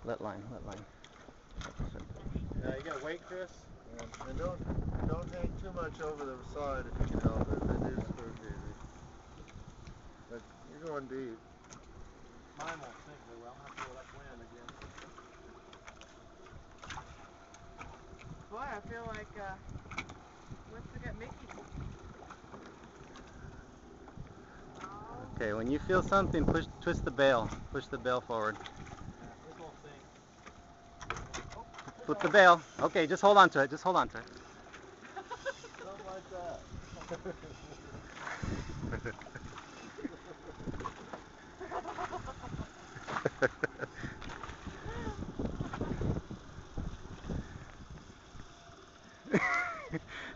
let line. Yeah, you gotta wait, Chris. And don't hang too much over the side if you can help it. They do spook easy. But you're going deep. Mine won't sink very well. I'll have to go upwind again. Boy, I feel like once we got Mickey. Okay, when you feel something, twist the bail. Push the bail forward. Yeah, this won't sink. Oh, Flip the bail. Okay, just hold on to it. Something like that.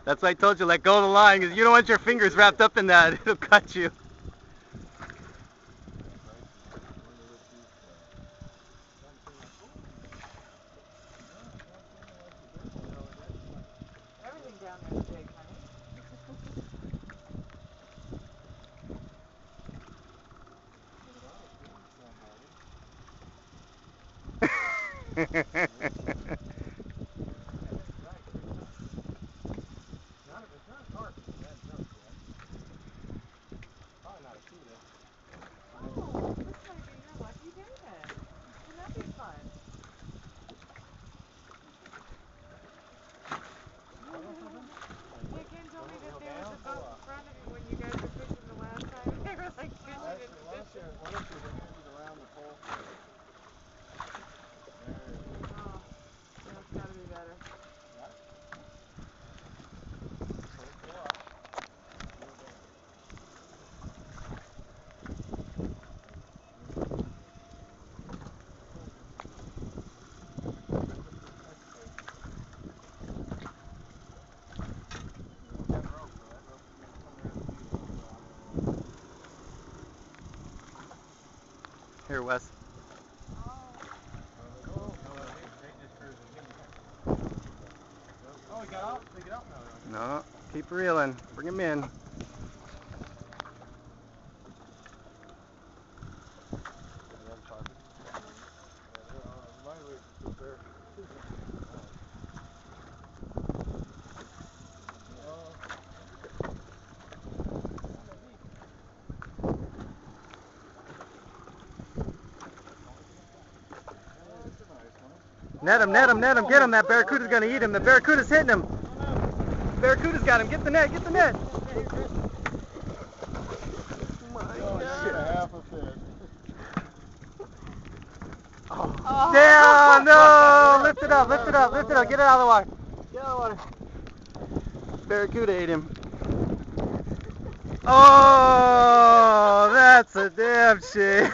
That's why I told you, let go of the line, because you don't want your fingers wrapped up in that. It'll cut you. Everything down there is big, honey. Oh, this might be your lucky day then. Wouldn't that be fun? Yeah, Ken told me that there was a boat in front of you when you guys were fishing the last time. They were like fishing and fishing. Why don't you hand it around the pole? Oh, that's gotta be better. Here, Wes. Oh, he got out? Did he get out now? No, keep reeling. Bring him in. Net him, get him. That barracuda's gonna eat him. The barracuda's hitting him. Barracuda's got him. Get the net. Oh. Down, no! Lift it up. Get it out of the water. Get out of the water. Barracuda ate him. Oh, that's a damn shame.